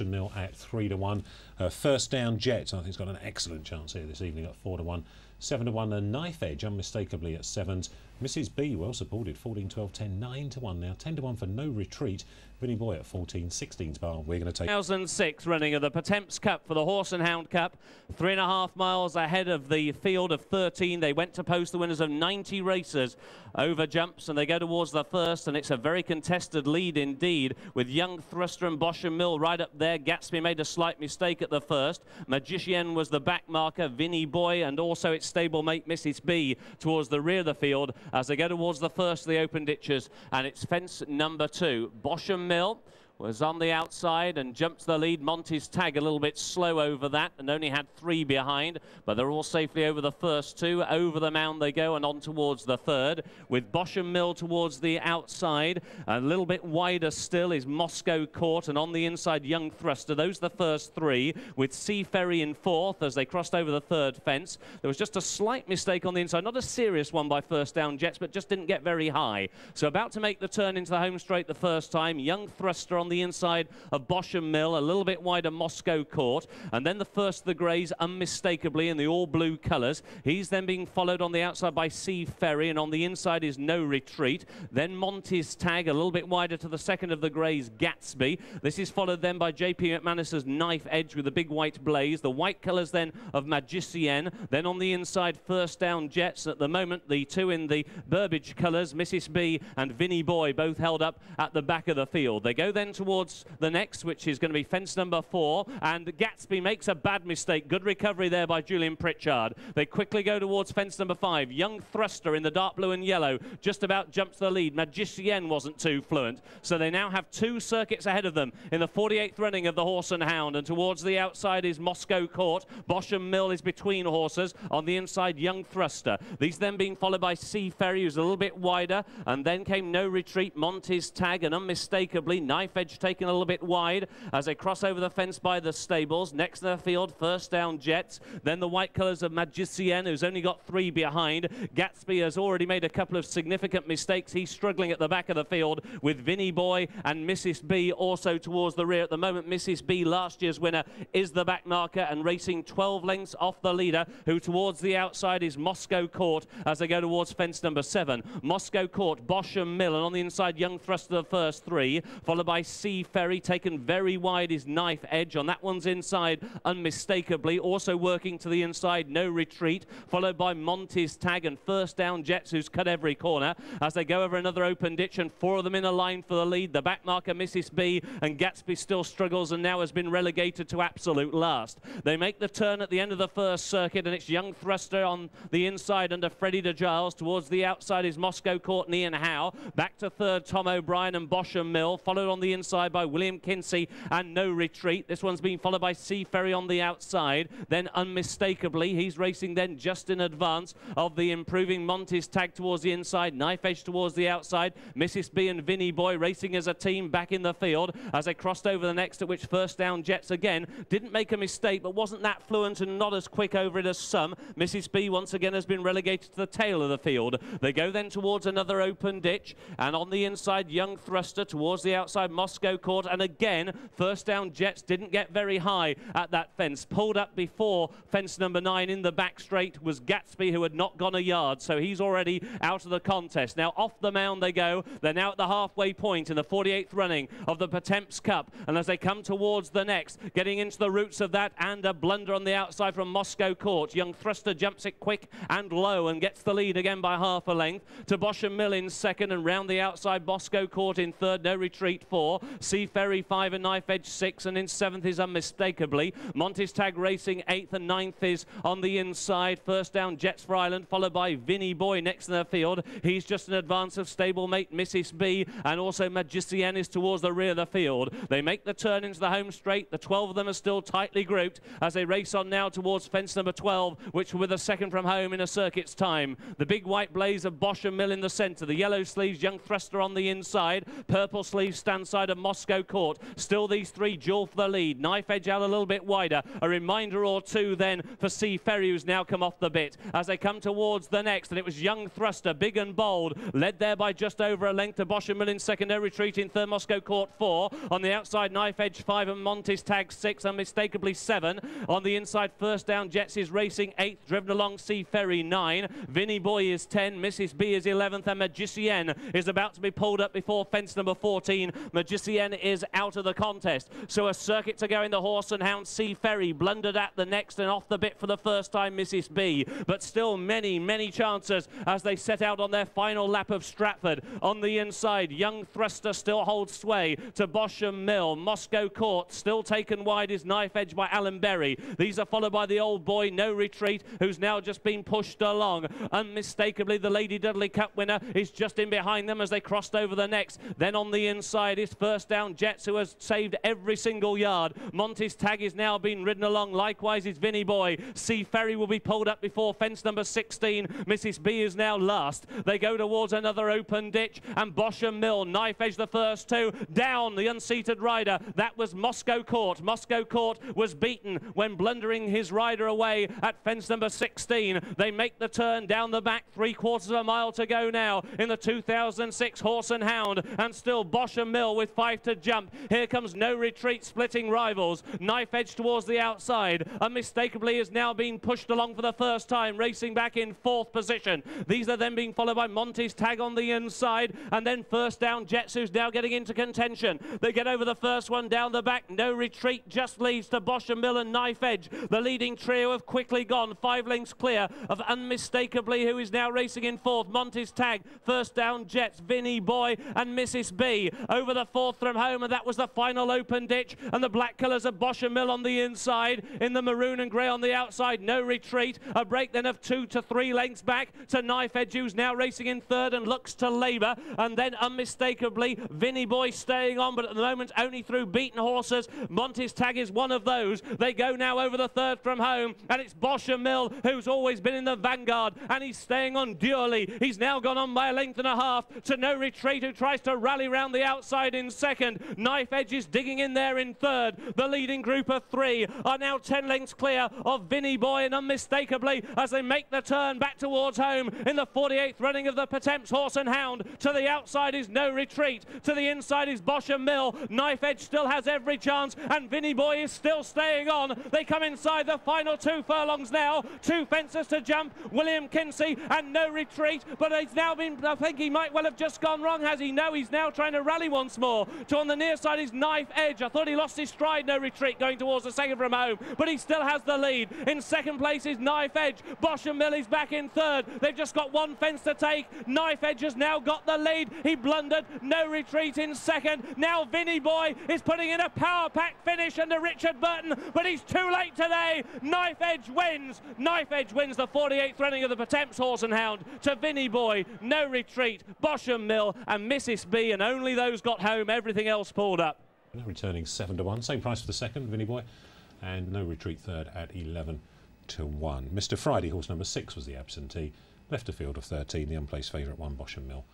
Mill at 3-1. First Down Jets, I think, has got an excellent chance here this evening at 4-1. 7-1, a Knife Edge, unmistakably at 7s. Mrs. B, well supported, 14, 12, 10, 9-1 now. 10-1 for No Retreat. Vinny Boy at 14, 16's bar. We're going to take 2006 running of the Pertemps Cup for the Horse and Hound Cup. 3.5 miles ahead of the field of 13. They went to post the winners of 90 races over jumps, and they go towards the first, and it's a very contested lead indeed, with Young Thruster and Bosham Mill right up there. Gatsby made a slight mistake at the first. Magician was the back marker. Vinny Boy and also its stablemate Mrs. B towards the rear of the field as they go towards the first of the open ditches, and it's fence number 2. Bosham Mill was on the outside and jumps the lead. Monty's Tag a little bit slow over that and only had 3 behind, but they're all safely over the first 2. Over the mound they go and on towards the third, with Bosham Mill towards the outside. A little bit wider still is Moscow Court, and on the inside Young Thruster. Those are the first 3, with Sea Ferry in 4th as they crossed over the third fence. There was just a slight mistake on the inside, not a serious one by First Down Jets, but just didn't get very high. So about to make the turn into the home straight the first time. Young Thruster on the inside of Bosham Mill, a little bit wider Moscow Court, and then the first of the greys unmistakably in the all blue colours. He's then being followed on the outside by Sea Ferry, and on the inside is No Retreat. Then Monty's Tag a little bit wider to the second of the greys, Gatsby. This is followed then by JP McManus's Knife Edge with the big white blaze. The white colours then of Magician. Then on the inside First Down Jets. At the moment the 2 in the Burbage colours, Mrs. B and Vinny Boy, both held up at the back of the field. They go then towards the next, which is going to be fence number 4, and Gatsby makes a bad mistake. Good recovery there by Julian Pritchard. They quickly go towards fence number 5. Young Thruster in the dark blue and yellow just about jumps the lead. Magician wasn't too fluent, so they now have 2 circuits ahead of them in the 48th running of the Horse and Hound, and towards the outside is Moscow Court. Bosham Mill is between horses. On the inside Young Thruster. These then being followed by Sea Ferry, who's a little bit wider, and then came No Retreat, Monty's Tag, and unmistakably Knife Edge taken a little bit wide as they cross over the fence by the stables. Next to the field, First Down Jets. Then the white colours of Magician, who's only got 3 behind. Gatsby has already made a couple of significant mistakes. He's struggling at the back of the field with Vinny Boy and Mrs. B also towards the rear. At the moment, Mrs. B, last year's winner, is the back marker and racing 12 lengths off the leader, who towards the outside is Moscow Court as they go towards fence number 7. Moscow Court, Bosham Mill, and on the inside Young Thruster the first 3, followed by Sea Ferry. Taken very wide is Knife Edge. On that one's inside unmistakably. Also working to the inside, No Retreat, followed by Monty's Tag and First Down Jets, who's cut every corner as they go over another open ditch, and 4 of them in a line for the lead. The back marker Mrs. B, and Gatsby still struggles and now has been relegated to absolute last. They make the turn at the end of the first circuit, and it's Young Thruster on the inside under Freddie de Giles. Towards the outside is Moscow Court and Ian Howe. Back to third Tom O'Brien and Bosham Mill, followed on the inside by William Kinsey and No Retreat. This one's being followed by Sea Ferry on the outside. Then unmistakably he's racing then just in advance of the improving Monty's Tag towards the inside. Knife Edge towards the outside. Mrs. B and Vinny Boy racing as a team back in the field as they crossed over the next, at which First Down Jets again didn't make a mistake but wasn't that fluent and not as quick over it as some. Mrs. B once again has been relegated to the tail of the field. They go then towards another open ditch, and on the inside Young Thruster, towards the outside Moscow Court, and again First Down Jets didn't get very high at that fence. Pulled up before fence number 9 in the back straight was Gatsby, who had not gone a yard, so he's already out of the contest. Now off the mound they go. They're now at the halfway point in the 48th running of the Pertemps Cup, and as they come towards the next, getting into the roots of that, and a blunder on the outside from Moscow Court. Young Thruster jumps it quick and low and gets the lead again by half a length to Bosham Mill in second, and round the outside Moscow Court in third, No Retreat 4, Sea Ferry 5 and Knife Edge 6, and in 7th is unmistakably Monty's Tag racing 8th, and 9th is on the inside First Down Jets for Ireland, followed by Vinny Boy next in the field. He's just in advance of stablemate Mrs. B, and also Magician is towards the rear of the field. They make the turn into the home straight. The 12 of them are still tightly grouped as they race on now towards fence number 12, which will be the second from home in a circuit's time. The big white blaze of Bosham Mill in the centre, the yellow sleeves Young Thruster on the inside, purple sleeves stand side of of Moscow Court. Still these three duel for the lead. Knife Edge out a little bit wider. A reminder or two then for Sea Ferry, who's now come off the bit as they come towards the next. And it was Young Thruster, big and bold, led there by just over a length to Bosch and Mill in second. No retreat in third. Moscow Court 4. On the outside, Knife Edge 5 and Montes Tag 6. Unmistakably 7. On the inside, First Down Jets is racing 8th. Driven along Sea Ferry 9. Vinny Boy is 10. Mrs. B is 11th. And Magicienne is about to be pulled up before fence number 14. Magicienne is out of the contest. So a circuit to go in the Horse and Hound. Sea Ferry blundered at the next and off the bit for the first time, Mrs. B. But still many chances as they set out on their final lap of Stratford. On the inside, Young Thruster still holds sway to Bosch and Mill. Moscow Court still taken wide is Knife Edge by Alan Berry. These are followed by the Old Boy, No Retreat, who's now just been pushed along. Unmistakably, the Lady Dudley Cup winner is just in behind them as they crossed over the next. Then on the inside is First Down Jets, who has saved every single yard. Montes Tag is now being ridden along. Likewise is Vinny Boy. Sea Ferry will be pulled up before fence number 16. Mrs. B is now last. They go towards another open ditch, and Bosch and Mill, Knife Edge the first two. Down the unseated rider. That was Moscow Court. Moscow Court was beaten when blundering his rider away at fence number 16. They make the turn down the back, 3/4 of a mile to go now in the 2006 Horse and Hound, and still Bosch and Mill with 5 to jump. Here comes No Retreat splitting rivals. Knife Edge towards the outside. Unmistakably is now being pushed along for the first time, racing back in 4th position. These are then being followed by Montes Tag on the inside, and then First Down Jets, who's now getting into contention. They get over the first one down the back. No Retreat just leads to Bosch and Mill and Knife Edge. The leading trio have quickly gone 5 lengths clear of Unmistakably, who is now racing in 4th. Montes Tag, First Down Jets, Vinny Boy and Mrs. B over the 4th from home, and that was the final open ditch. And the black colours of Bosch and Mill on the inside, in the maroon and grey on the outside. No Retreat, a break then of 2 to 3 lengths back to Knife Edge, who's now racing in 3rd and looks to labour. And then Unmistakably, Vinny Boy staying on, but at the moment only through beaten horses. Montes Tag is one of those. They go now over the 3rd from home, and it's Bosch and Mill, who's always been in the vanguard, and he's staying on durely. He's now gone on by a length and a half to No Retreat, who tries to rally round the outside in 2nd. Knife Edge is digging in there in 3rd. The leading group of 3 are now 10 lengths clear of Vinny Boy and Unmistakably as they make the turn back towards home in the 48th running of the Pertemps Horse and Hound. To the outside is No Retreat. To the inside is Bosch and Mill. Knife Edge still has every chance, and Vinny Boy is still staying on. They come inside the final 2 furlongs now. 2 fences to jump. William Kinsey and No Retreat, but he's now been, I think he might well have just gone wrong, has he? No, he's now trying to rally once more. To on the near side is Knife Edge. I thought he lost his stride, No Retreat, going towards the 2nd from home, but he still has the lead. In 2nd place is Knife Edge. Bosch and Mill is back in 3rd. They've just got 1 fence to take. Knife Edge has now got the lead. He blundered. No Retreat in 2nd. Now Vinny Boy is putting in a power pack finish under Richard Burton, but he's too late today. Knife Edge wins. Knife Edge wins the 48th running of the Pertemps Horse and Hound to Vinny Boy, No Retreat, Bosch and Mill and Mrs. B, and only those got home. Everything else pulled up. Returning 7 to 1. Same price for the 2nd, Vinny Boy, and No Retreat 3rd at 11 to 1. Mr. Friday, horse number 6, was the absentee. Left a field of 13. The unplaced favourite one, Bosch and Mill.